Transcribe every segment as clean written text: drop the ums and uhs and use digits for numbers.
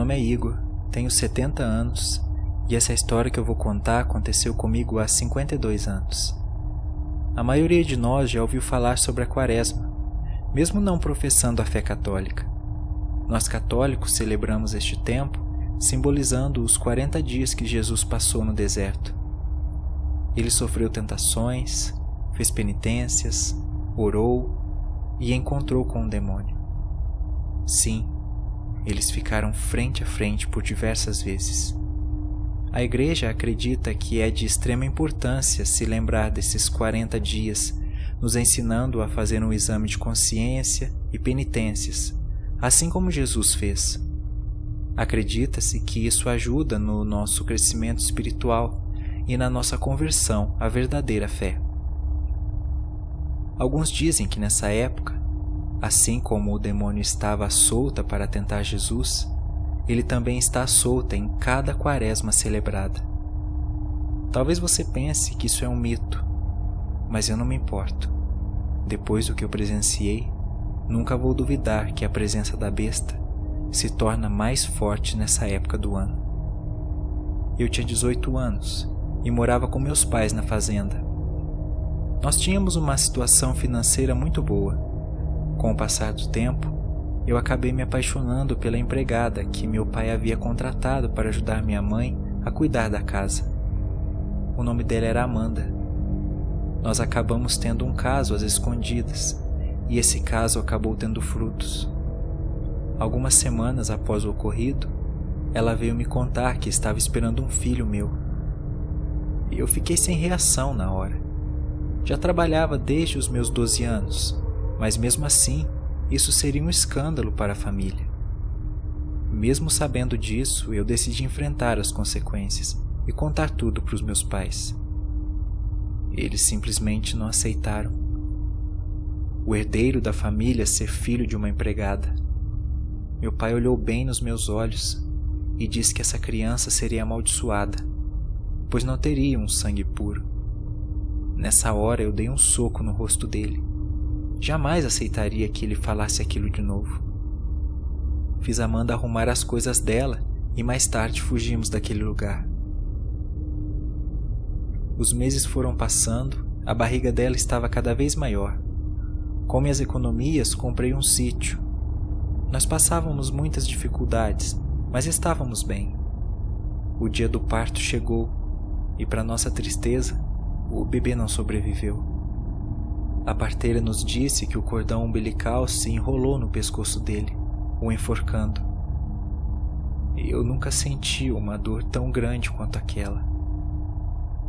nome é Igor, tenho 70 anos e essa história que eu vou contar aconteceu comigo há 52 anos. A maioria de nós já ouviu falar sobre a Quaresma, mesmo não professando a fé católica. Nós católicos celebramos este tempo simbolizando os 40 dias que Jesus passou no deserto. Ele sofreu tentações, fez penitências, orou e encontrou com o demônio. Sim, eles ficaram frente a frente por diversas vezes. A Igreja acredita que é de extrema importância se lembrar desses 40 dias, nos ensinando a fazer um exame de consciência e penitências, assim como Jesus fez. Acredita-se que isso ajuda no nosso crescimento espiritual e na nossa conversão à verdadeira fé. Alguns dizem que nessa época, assim como o demônio estava à solta para tentar Jesus, ele também está à solta em cada quaresma celebrada. Talvez você pense que isso é um mito, mas eu não me importo. Depois do que eu presenciei, nunca vou duvidar que a presença da besta se torna mais forte nessa época do ano. Eu tinha 18 anos e morava com meus pais na fazenda. Nós tínhamos uma situação financeira muito boa. Com o passar do tempo, eu acabei me apaixonando pela empregada que meu pai havia contratado para ajudar minha mãe a cuidar da casa. O nome dela era Amanda. Nós acabamos tendo um caso às escondidas, e esse caso acabou tendo frutos. Algumas semanas após o ocorrido, ela veio me contar que estava esperando um filho meu. Eu fiquei sem reação na hora. Já trabalhava desde os meus 12 anos, mas mesmo assim, isso seria um escândalo para a família. Mesmo sabendo disso, eu decidi enfrentar as consequências e contar tudo para os meus pais. Eles simplesmente não aceitaram. O herdeiro da família ser filho de uma empregada. Meu pai olhou bem nos meus olhos e disse que essa criança seria amaldiçoada, pois não teria um sangue puro. Nessa hora eu dei um soco no rosto dele. Jamais aceitaria que ele falasse aquilo de novo. Fiz Amanda arrumar as coisas dela e mais tarde fugimos daquele lugar. Os meses foram passando, a barriga dela estava cada vez maior. Com minhas economias, comprei um sítio. Nós passávamos muitas dificuldades, mas estávamos bem. O dia do parto chegou e, para nossa tristeza, o bebê não sobreviveu. A parteira nos disse que o cordão umbilical se enrolou no pescoço dele, o enforcando. Eu nunca senti uma dor tão grande quanto aquela.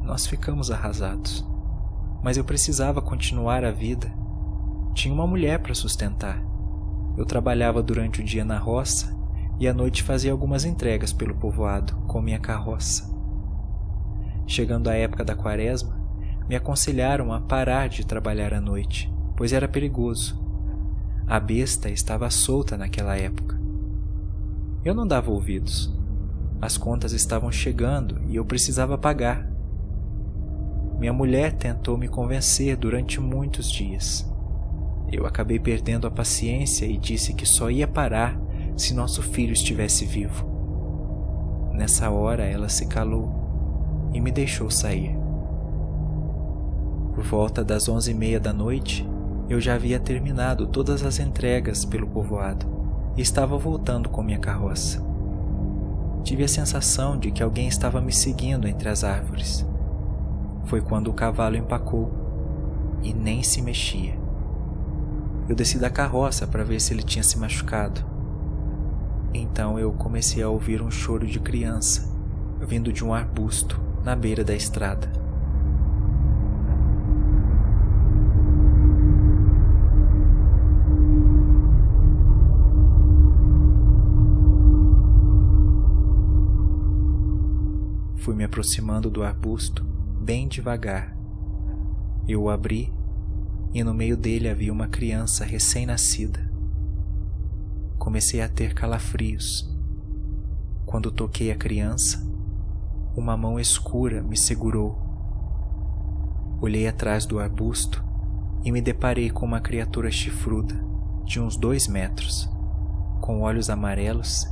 Nós ficamos arrasados, mas eu precisava continuar a vida. Tinha uma mulher para sustentar. Eu trabalhava durante o dia na roça e à noite fazia algumas entregas pelo povoado com minha carroça. Chegando a época da quaresma, me aconselharam a parar de trabalhar à noite, pois era perigoso. A besta estava solta naquela época. Eu não dava ouvidos. As contas estavam chegando e eu precisava pagar. Minha mulher tentou me convencer durante muitos dias. Eu acabei perdendo a paciência e disse que só ia parar se nosso filho estivesse vivo. Nessa hora ela se calou e me deixou sair. Por volta das 11h30 da noite, eu já havia terminado todas as entregas pelo povoado e estava voltando com minha carroça. Tive a sensação de que alguém estava me seguindo entre as árvores. Foi quando o cavalo empacou e nem se mexia. Eu desci da carroça para ver se ele tinha se machucado. Então eu comecei a ouvir um choro de criança, vindo de um arbusto na beira da estrada. Fui me aproximando do arbusto bem devagar. Eu o abri e no meio dele havia uma criança recém-nascida. Comecei a ter calafrios. Quando toquei a criança, uma mão escura me segurou. Olhei atrás do arbusto e me deparei com uma criatura chifruda, de uns 2 metros, com olhos amarelos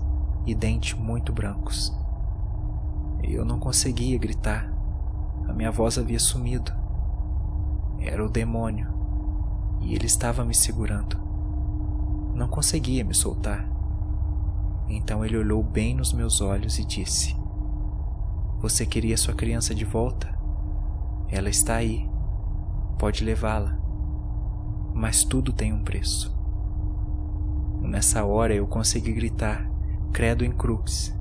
e dentes muito brancos. Eu não conseguia gritar. A minha voz havia sumido. Era o demônio, e ele estava me segurando. Não conseguia me soltar. Então ele olhou bem nos meus olhos e disse: "Você queria sua criança de volta? Ela está aí. Pode levá-la. Mas tudo tem um preço." Nessa hora eu consegui gritar "Credo in crux",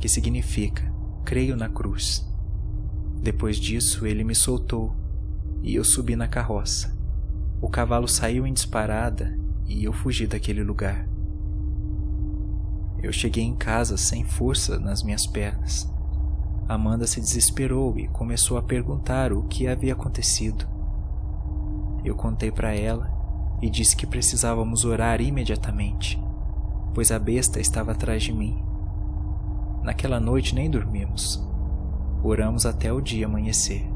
que significa "Creio na cruz". Depois disso ele me soltou e eu subi na carroça. O cavalo saiu em disparada e eu fugi daquele lugar. Eu cheguei em casa sem força nas minhas pernas. Amanda se desesperou e começou a perguntar o que havia acontecido. Eu contei para ela e disse que precisávamos orar imediatamente, pois a besta estava atrás de mim. Naquela noite nem dormimos. Oramos até o dia amanhecer.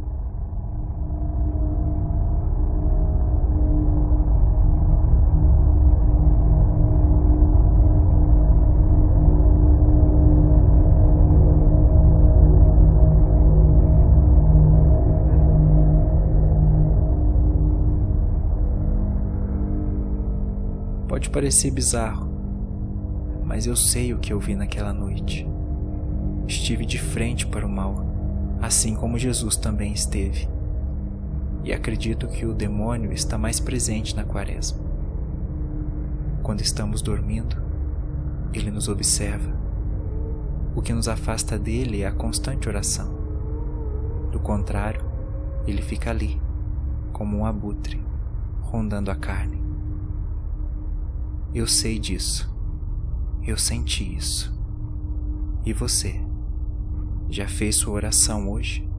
Pode parecer bizarro, mas eu sei o que eu vi naquela noite. Estive de frente para o mal, assim como Jesus também esteve. E acredito que o demônio está mais presente na Quaresma. Quando estamos dormindo, ele nos observa. O que nos afasta dele é a constante oração. Do contrário, ele fica ali, como um abutre, rondando a carne. Eu sei disso. Eu senti isso. E você? Já fez sua oração hoje?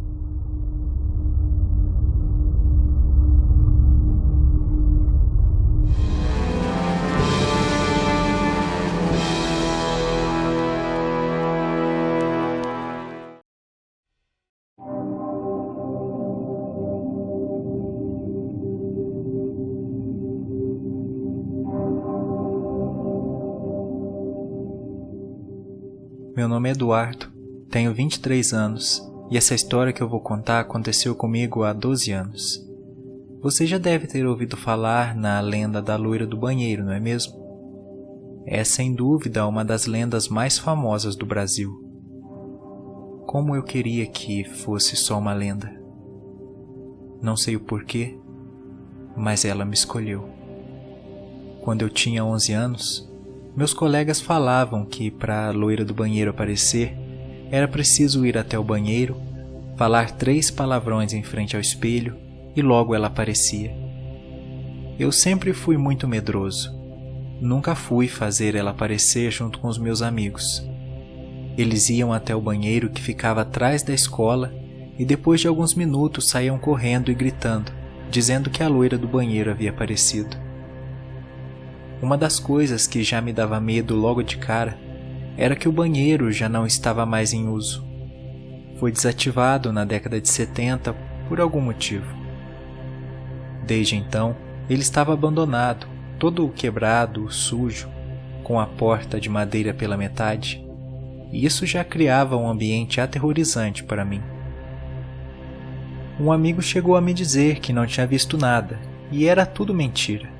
Meu nome é Eduardo, tenho 23 anos e essa história que eu vou contar aconteceu comigo há 12 anos. Você já deve ter ouvido falar na lenda da loira do banheiro, não é mesmo? É sem dúvida uma das lendas mais famosas do Brasil. Como eu queria que fosse só uma lenda. Não sei o porquê, mas ela me escolheu. Quando eu tinha 11 anos, meus colegas falavam que para a loira do banheiro aparecer, era preciso ir até o banheiro, falar 3 palavrões em frente ao espelho e logo ela aparecia. Eu sempre fui muito medroso. Nunca fui fazer ela aparecer junto com os meus amigos. Eles iam até o banheiro que ficava atrás da escola e depois de alguns minutos saíam correndo e gritando, dizendo que a loira do banheiro havia aparecido. Uma das coisas que já me dava medo logo de cara era que o banheiro já não estava mais em uso. Foi desativado na década de 70 por algum motivo. Desde então, ele estava abandonado, todo quebrado, sujo, com a porta de madeira pela metade, e isso já criava um ambiente aterrorizante para mim. Um amigo chegou a me dizer que não tinha visto nada, e era tudo mentira.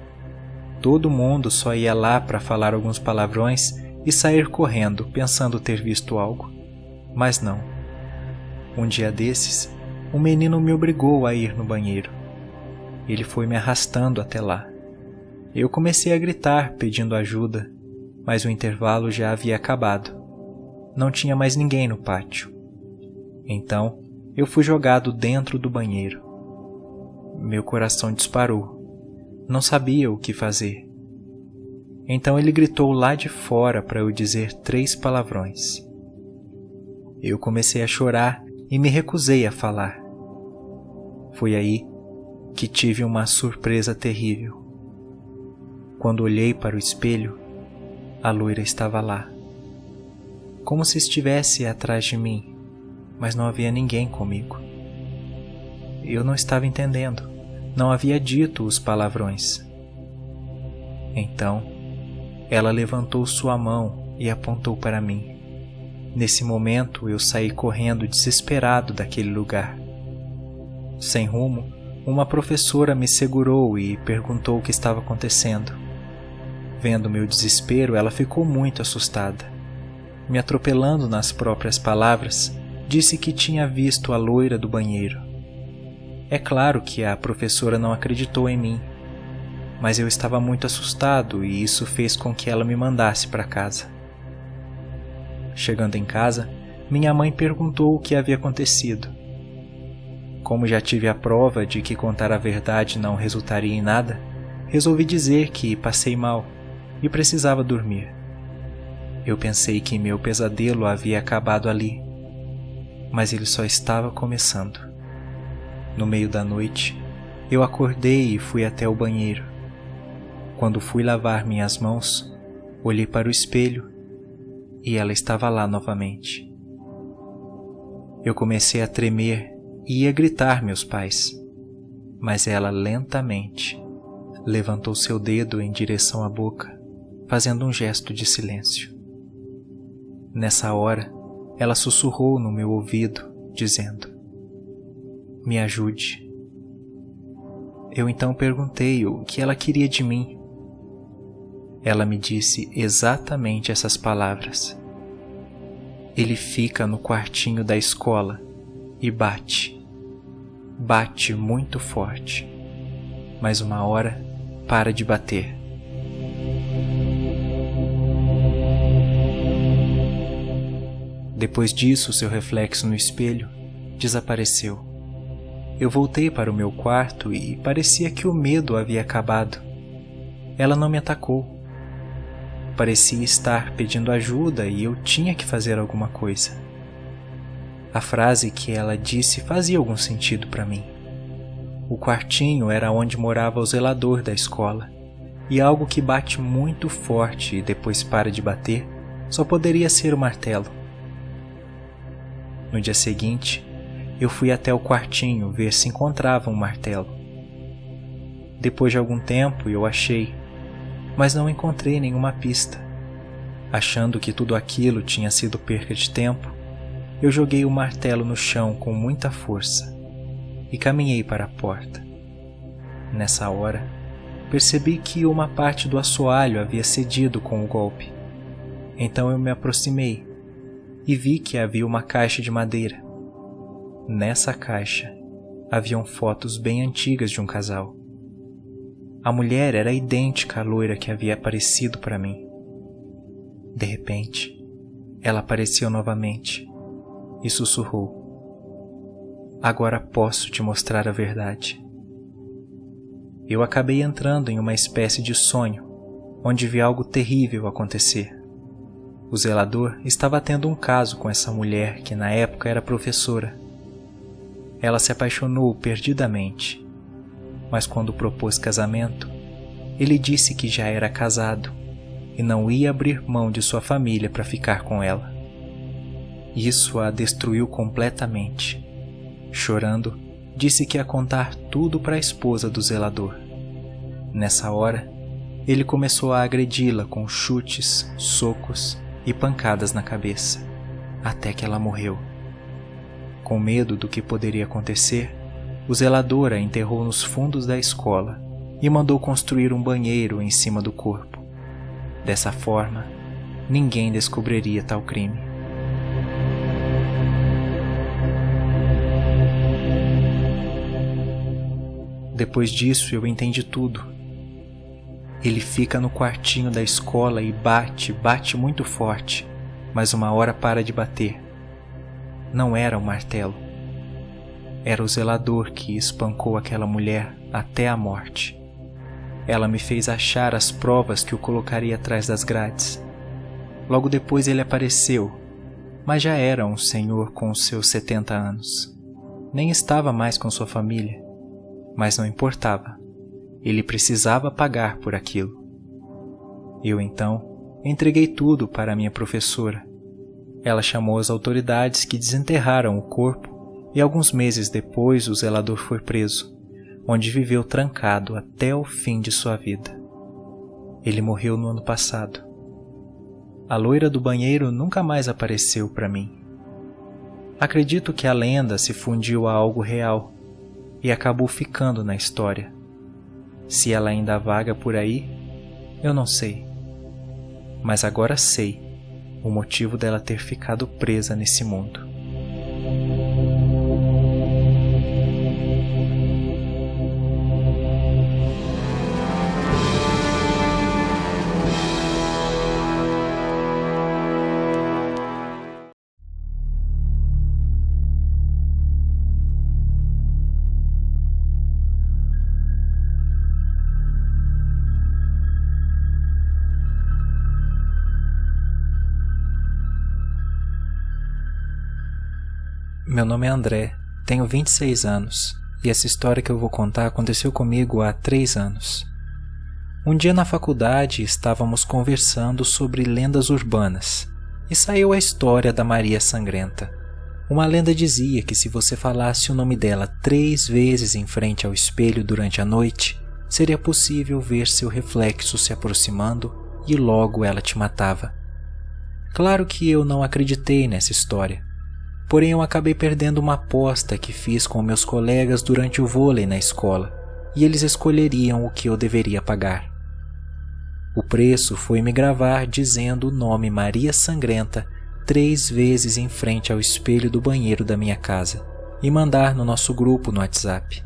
Todo mundo só ia lá para falar alguns palavrões e sair correndo, pensando ter visto algo. Mas não. Um dia desses, um menino me obrigou a ir no banheiro. Ele foi me arrastando até lá. Eu comecei a gritar pedindo ajuda, mas o intervalo já havia acabado. Não tinha mais ninguém no pátio. Então, eu fui jogado dentro do banheiro. Meu coração disparou. Não sabia o que fazer. Então ele gritou lá de fora para eu dizer 3 palavrões. Eu comecei a chorar e me recusei a falar. Foi aí que tive uma surpresa terrível. Quando olhei para o espelho, a loira estava lá. Como se estivesse atrás de mim, mas não havia ninguém comigo. Eu não estava entendendo. Não havia dito os palavrões. Então, ela levantou sua mão e apontou para mim. Nesse momento eu saí correndo desesperado daquele lugar. Sem rumo, uma professora me segurou e perguntou o que estava acontecendo. Vendo meu desespero, ela ficou muito assustada. Me atropelando nas próprias palavras, disse que tinha visto a loira do banheiro. É claro que a professora não acreditou em mim, mas eu estava muito assustado e isso fez com que ela me mandasse para casa. Chegando em casa, minha mãe perguntou o que havia acontecido. Como já tive a prova de que contar a verdade não resultaria em nada, resolvi dizer que passei mal e precisava dormir. Eu pensei que meu pesadelo havia acabado ali, mas ele só estava começando. No meio da noite, eu acordei e fui até o banheiro. Quando fui lavar minhas mãos, olhei para o espelho e ela estava lá novamente. Eu comecei a tremer e ia gritar meus pais, mas ela lentamente levantou seu dedo em direção à boca, fazendo um gesto de silêncio. Nessa hora, ela sussurrou no meu ouvido, dizendo: "Me ajude." Eu então perguntei o que ela queria de mim. Ela me disse exatamente essas palavras: "Ele fica no quartinho da escola e bate. Bate muito forte, mas uma hora para de bater." Depois disso, seu reflexo no espelho desapareceu. Eu voltei para o meu quarto e parecia que o medo havia acabado. Ela não me atacou. Parecia estar pedindo ajuda e eu tinha que fazer alguma coisa. A frase que ela disse fazia algum sentido para mim. O quartinho era onde morava o zelador da escola, e algo que bate muito forte e depois para de bater só poderia ser o martelo. No dia seguinte, eu fui até o quartinho ver se encontrava um martelo. Depois de algum tempo eu achei, mas não encontrei nenhuma pista. Achando que tudo aquilo tinha sido perca de tempo, eu joguei o martelo no chão com muita força e caminhei para a porta. Nessa hora, percebi que uma parte do assoalho havia cedido com o golpe. Então eu me aproximei e vi que havia uma caixa de madeira. Nessa caixa haviam fotos bem antigas de um casal. A mulher era idêntica à loira que havia aparecido para mim. De repente, ela apareceu novamente e sussurrou: "Agora posso te mostrar a verdade." Eu acabei entrando em uma espécie de sonho, onde vi algo terrível acontecer. O zelador estava tendo um caso com essa mulher que na época era professora. Ela se apaixonou perdidamente, mas quando propôs casamento, ele disse que já era casado e não ia abrir mão de sua família para ficar com ela. Isso a destruiu completamente. Chorando, disse que ia contar tudo para a esposa do zelador. Nessa hora, ele começou a agredi-la com chutes, socos e pancadas na cabeça, até que ela morreu. Com medo do que poderia acontecer, o zelador a enterrou nos fundos da escola e mandou construir um banheiro em cima do corpo. Dessa forma, ninguém descobriria tal crime. Depois disso, eu entendi tudo. Ele fica no quartinho da escola e bate muito forte, mas uma hora para de bater. Não era o martelo. Era o zelador que espancou aquela mulher até a morte. Ela me fez achar as provas que o colocaria atrás das grades. Logo depois ele apareceu, mas já era um senhor com os seus 70 anos. Nem estava mais com sua família, mas não importava. Ele precisava pagar por aquilo. Eu então entreguei tudo para a minha professora. Ela chamou as autoridades que desenterraram o corpo e alguns meses depois o zelador foi preso, onde viveu trancado até o fim de sua vida. Ele morreu no ano passado. A loira do banheiro nunca mais apareceu para mim. Acredito que a lenda se fundiu a algo real e acabou ficando na história. Se ela ainda vaga por aí, eu não sei. Mas agora sei o motivo dela ter ficado presa nesse mundo. Meu nome é André, tenho 26 anos e essa história que eu vou contar aconteceu comigo há 3 anos. Um dia na faculdade estávamos conversando sobre lendas urbanas e saiu a história da Maria Sangrenta. Uma lenda dizia que se você falasse o nome dela 3 vezes em frente ao espelho durante a noite, seria possível ver seu reflexo se aproximando e logo ela te matava. Claro que eu não acreditei nessa história. Porém, eu acabei perdendo uma aposta que fiz com meus colegas durante o vôlei na escola, e eles escolheriam o que eu deveria pagar. O preço foi me gravar dizendo o nome Maria Sangrenta 3 vezes em frente ao espelho do banheiro da minha casa e mandar no nosso grupo no WhatsApp.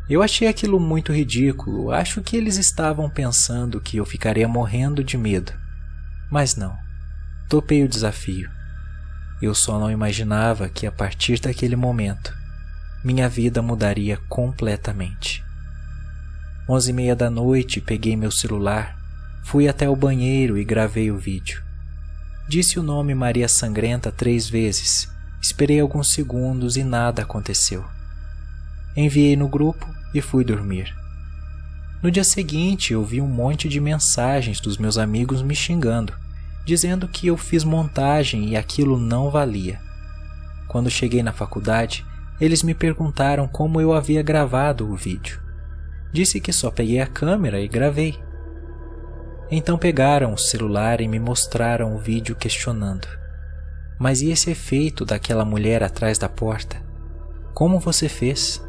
Eu achei aquilo muito ridículo, acho que eles estavam pensando que eu ficaria morrendo de medo. Mas não, topei o desafio. Eu só não imaginava que a partir daquele momento, minha vida mudaria completamente. 11h30 da noite, peguei meu celular, fui até o banheiro e gravei o vídeo. Disse o nome Maria Sangrenta 3 vezes, esperei alguns segundos e nada aconteceu. Enviei no grupo e fui dormir. No dia seguinte, eu vi um monte de mensagens dos meus amigos me xingando, dizendo que eu fiz montagem e aquilo não valia. Quando cheguei na faculdade, eles me perguntaram como eu havia gravado o vídeo. Disse que só peguei a câmera e gravei. Então pegaram o celular e me mostraram o vídeo questionando. Mas e esse efeito daquela mulher atrás da porta? Como você fez?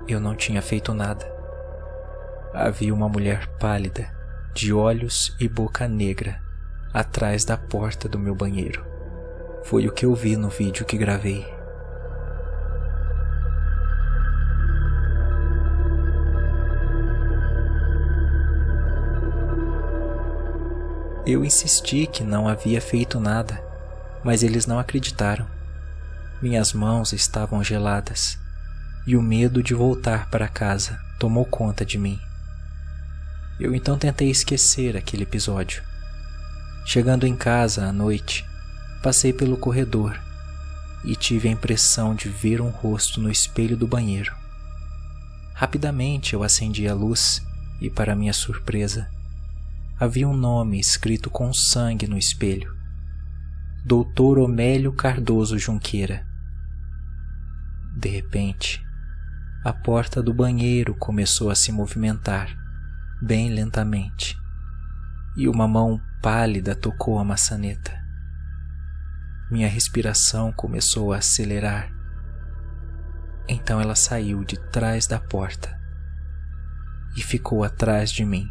Eu não tinha feito nada. Havia uma mulher pálida, de olhos e boca negra, atrás da porta do meu banheiro. Foi o que eu vi no vídeo que gravei. Eu insisti que não havia feito nada, mas eles não acreditaram. Minhas mãos estavam geladas e o medo de voltar para casa tomou conta de mim. Eu então tentei esquecer aquele episódio. Chegando em casa à noite, passei pelo corredor e tive a impressão de ver um rosto no espelho do banheiro. Rapidamente eu acendi a luz e, para minha surpresa, havia um nome escrito com sangue no espelho: Dr. Homélio Cardoso Junqueira. De repente, a porta do banheiro começou a se movimentar, bem lentamente, e uma mão pálida tocou a maçaneta. Minha respiração começou a acelerar. Então ela saiu de trás da porta e ficou atrás de mim.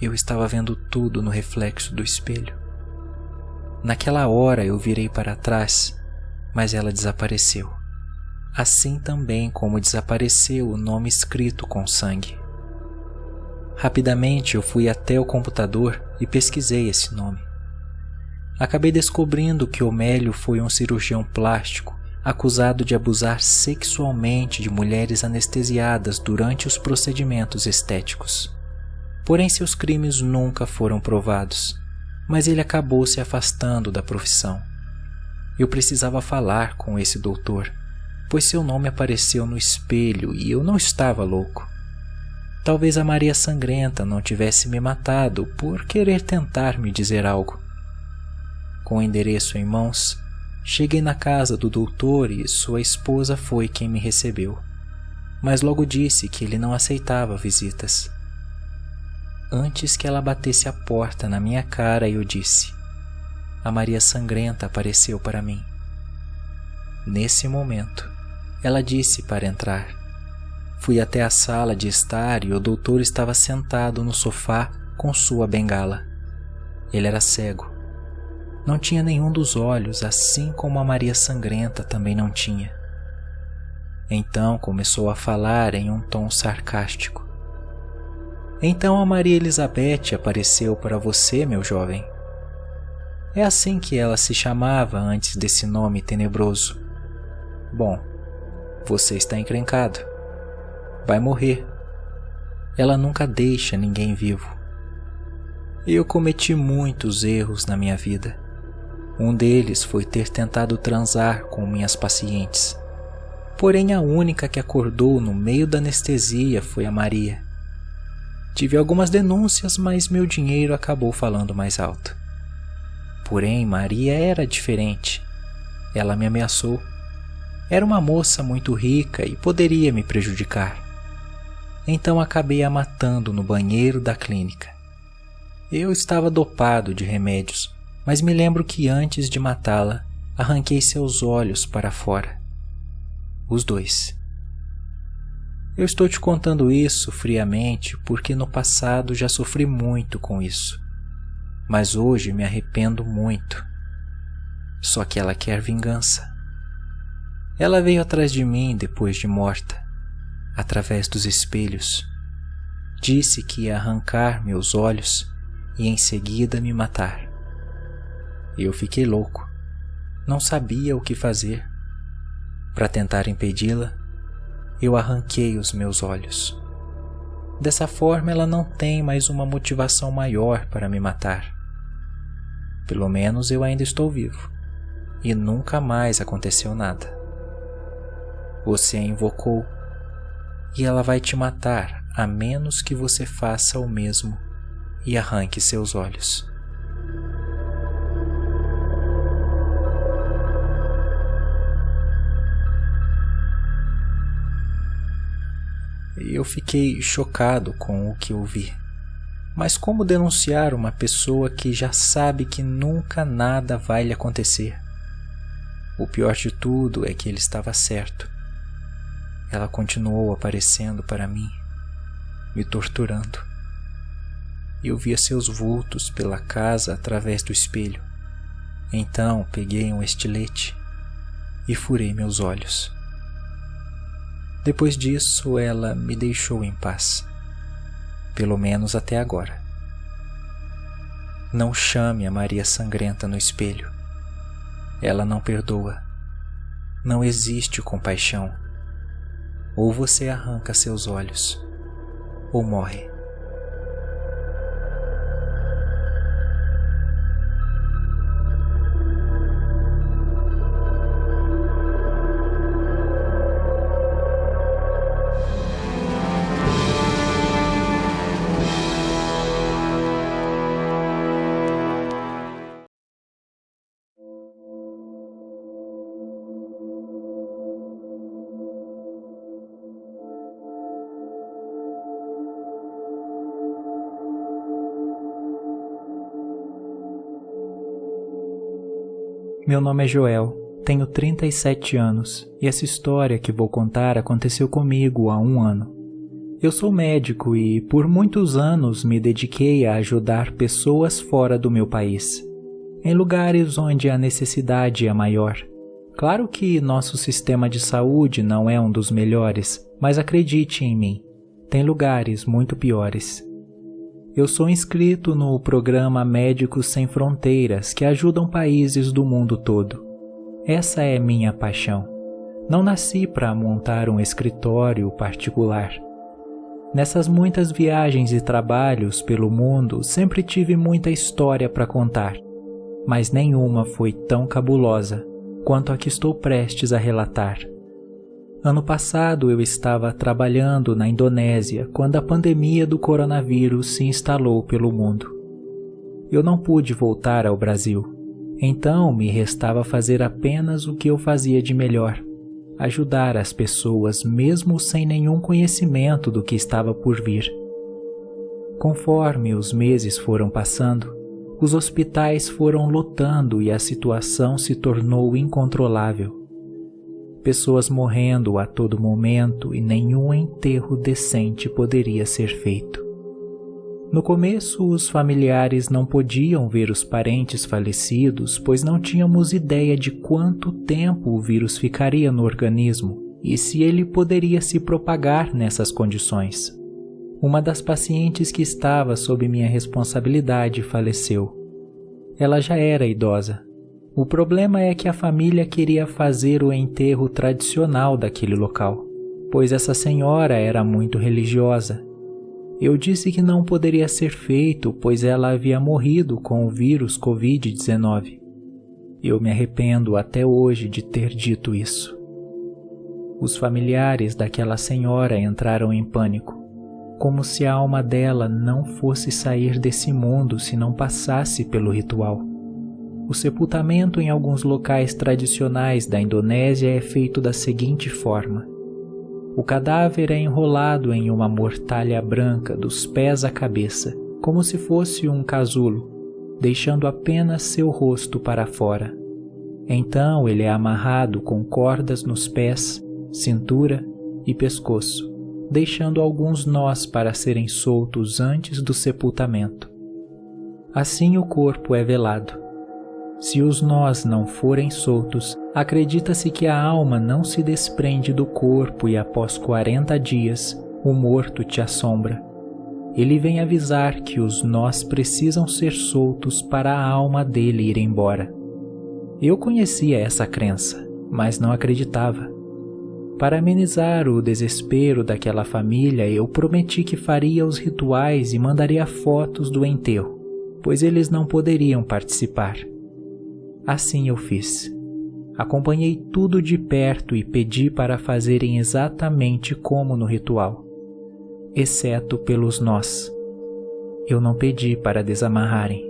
Eu estava vendo tudo no reflexo do espelho. Naquela hora eu virei para trás, mas ela desapareceu. Assim também como desapareceu o nome escrito com sangue. Rapidamente eu fui até o computador e pesquisei esse nome. Acabei descobrindo que Homélio foi um cirurgião plástico acusado de abusar sexualmente de mulheres anestesiadas durante os procedimentos estéticos. Porém, seus crimes nunca foram provados, mas ele acabou se afastando da profissão. Eu precisava falar com esse doutor, pois seu nome apareceu no espelho e eu não estava louco. Talvez a Maria Sangrenta não tivesse me matado por querer tentar me dizer algo. Com o endereço em mãos, cheguei na casa do doutor e sua esposa foi quem me recebeu, mas logo disse que ele não aceitava visitas. antes que ela batesse a porta na minha cara, eu disse: "A Maria Sangrenta apareceu para mim." Nesse momento, ela disse para entrar. Fui até a sala de estar e o doutor estava sentado no sofá com sua bengala. Ele era cego. Não tinha nenhum dos olhos, assim como a Maria Sangrenta também não tinha. Então começou a falar em um tom sarcástico. "Então a Maria Elizabeth apareceu para você, meu jovem? É assim que ela se chamava antes desse nome tenebroso. Bom, você está encrencado. Vai morrer. Ela nunca deixa ninguém vivo. Eu cometi muitos erros na minha vida. Um deles foi ter tentado transar com minhas pacientes. Porém, a única que acordou no meio da anestesia foi a Maria. Tive algumas denúncias, mas meu dinheiro acabou falando mais alto. Porém, Maria era diferente. Ela me ameaçou. Era uma moça muito rica e poderia me prejudicar. Então acabei a matando no banheiro da clínica. Eu estava dopado de remédios, mas me lembro que antes de matá-la, arranquei seus olhos para fora. Os dois. Eu estou te contando isso friamente porque no passado já sofri muito com isso. Mas hoje me arrependo muito. Só que ela quer vingança. Ela veio atrás de mim depois de morta, através dos espelhos. Disse que ia arrancar meus olhos e em seguida me matar. Eu fiquei louco. Não sabia o que fazer. Para tentar impedi-la, eu arranquei os meus olhos. Dessa forma, ela não tem mais uma motivação maior para me matar. Pelo menos eu ainda estou vivo, e nunca mais aconteceu nada. Você a invocou, e ela vai te matar a menos que você faça o mesmo e arranque seus olhos. Eu fiquei chocado com o que ouvi. Mas como denunciar uma pessoa que já sabe que nunca nada vai lhe acontecer? O pior de tudo é que ele estava certo. Ela continuou aparecendo para mim, me torturando. Eu via seus vultos pela casa através do espelho. Então peguei um estilete e furei meus olhos. Depois disso, ela me deixou em paz. Pelo menos até agora. Não chame a Maria Sangrenta no espelho. Ela não perdoa. Não existe compaixão. Ou você arranca seus olhos, ou morre. Meu nome é Joel, tenho 37 anos e essa história que vou contar aconteceu comigo há 1 ano. Eu sou médico e por muitos anos me dediquei a ajudar pessoas fora do meu país, em lugares onde a necessidade é maior. Claro que nosso sistema de saúde não é um dos melhores, mas acredite em mim, tem lugares muito piores. Eu sou inscrito no programa Médicos Sem Fronteiras, que ajudam países do mundo todo. Essa é minha paixão. Não nasci para montar um escritório particular. Nessas muitas viagens e trabalhos pelo mundo, sempre tive muita história para contar, mas nenhuma foi tão cabulosa quanto a que estou prestes a relatar. Ano passado eu estava trabalhando na Indonésia quando a pandemia do coronavírus se instalou pelo mundo. Eu não pude voltar ao Brasil, então me restava fazer apenas o que eu fazia de melhor: ajudar as pessoas mesmo sem nenhum conhecimento do que estava por vir. Conforme os meses foram passando, os hospitais foram lotando e a situação se tornou incontrolável. Pessoas morrendo a todo momento e nenhum enterro decente poderia ser feito. No começo, os familiares não podiam ver os parentes falecidos, pois não tínhamos ideia de quanto tempo o vírus ficaria no organismo e se ele poderia se propagar nessas condições. Uma das pacientes que estava sob minha responsabilidade faleceu. Ela já era idosa. O problema é que a família queria fazer o enterro tradicional daquele local, pois essa senhora era muito religiosa. Eu disse que não poderia ser feito, pois ela havia morrido com o vírus Covid-19. Eu me arrependo até hoje de ter dito isso. Os familiares daquela senhora entraram em pânico, como se a alma dela não fosse sair desse mundo se não passasse pelo ritual. O sepultamento em alguns locais tradicionais da Indonésia é feito da seguinte forma: o cadáver é enrolado em uma mortalha branca dos pés à cabeça, como se fosse um casulo, deixando apenas seu rosto para fora. Então ele é amarrado com cordas nos pés, cintura e pescoço, deixando alguns nós para serem soltos antes do sepultamento. Assim o corpo é velado. Se os nós não forem soltos, acredita-se que a alma não se desprende do corpo e após 40 dias, o morto te assombra. Ele vem avisar que os nós precisam ser soltos para a alma dele ir embora. Eu conhecia essa crença, mas não acreditava. Para amenizar o desespero daquela família, eu prometi que faria os rituais e mandaria fotos do enterro, pois eles não poderiam participar. Assim eu fiz. Acompanhei tudo de perto e pedi para fazerem exatamente como no ritual, exceto pelos nós. Eu não pedi para desamarrarem.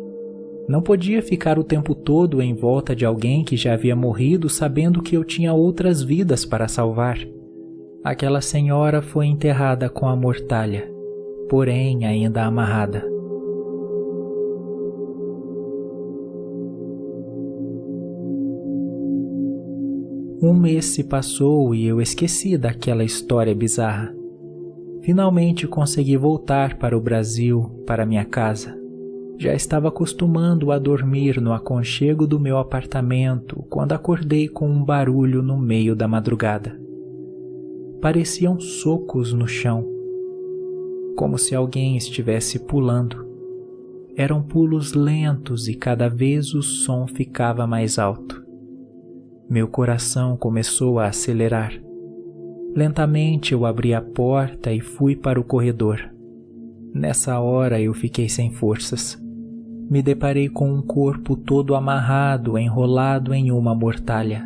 Não podia ficar o tempo todo em volta de alguém que já havia morrido sabendo que eu tinha outras vidas para salvar. Aquela senhora foi enterrada com a mortalha, porém ainda amarrada. Um mês se passou e eu esqueci daquela história bizarra. Finalmente consegui voltar para o Brasil, para minha casa. Já estava acostumando a dormir no aconchego do meu apartamento quando acordei com um barulho no meio da madrugada. Pareciam socos no chão, como se alguém estivesse pulando. Eram pulos lentos e cada vez o som ficava mais alto. Meu coração começou a acelerar. Lentamente eu abri a porta e fui para o corredor. Nessa hora eu fiquei sem forças. Me deparei com um corpo todo amarrado, enrolado em uma mortalha.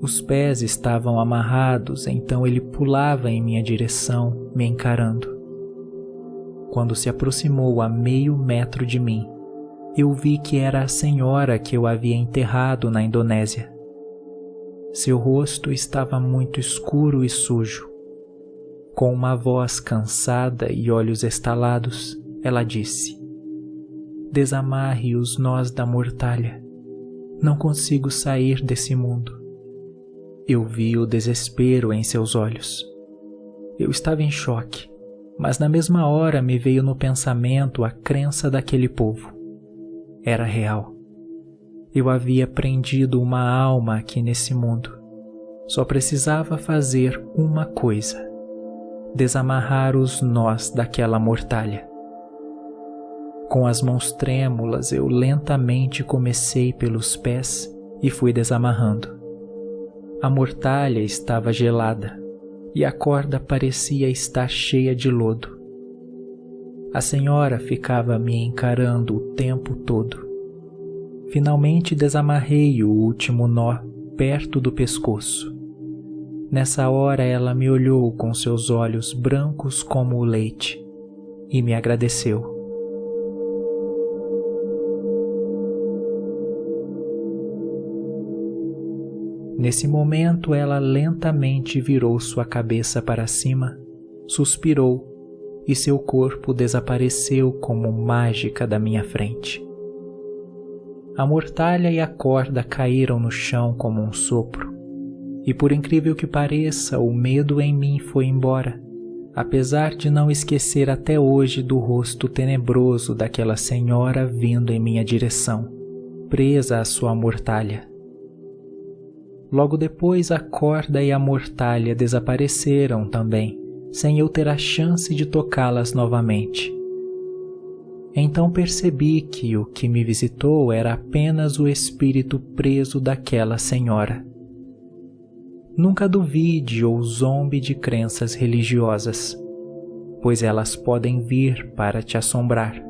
Os pés estavam amarrados, então ele pulava em minha direção, me encarando. Quando se aproximou a meio metro de mim, eu vi que era a senhora que eu havia enterrado na Indonésia. Seu rosto estava muito escuro e sujo. Com uma voz cansada e olhos estalados, ela disse: "Desamarre os nós da mortalha. Não consigo sair desse mundo." Eu vi o desespero em seus olhos. Eu estava em choque, mas na mesma hora me veio no pensamento a crença daquele povo. Era real. Eu havia prendido uma alma aqui nesse mundo. Só precisava fazer uma coisa: desamarrar os nós daquela mortalha. Com as mãos trêmulas, eu lentamente comecei pelos pés e fui desamarrando. A mortalha estava gelada e a corda parecia estar cheia de lodo. A senhora ficava me encarando o tempo todo. Finalmente desamarrei o último nó perto do pescoço. Nessa hora ela me olhou com seus olhos brancos como o leite e me agradeceu. Nesse momento ela lentamente virou sua cabeça para cima, suspirou e seu corpo desapareceu como mágica da minha frente. A mortalha e a corda caíram no chão como um sopro, e por incrível que pareça, o medo em mim foi embora, apesar de não esquecer até hoje do rosto tenebroso daquela senhora vindo em minha direção, presa à sua mortalha. Logo depois, a corda e a mortalha desapareceram também, sem eu ter a chance de tocá-las novamente. Então percebi que o que me visitou era apenas o espírito preso daquela senhora. Nunca duvide ou zombe de crenças religiosas, pois elas podem vir para te assombrar.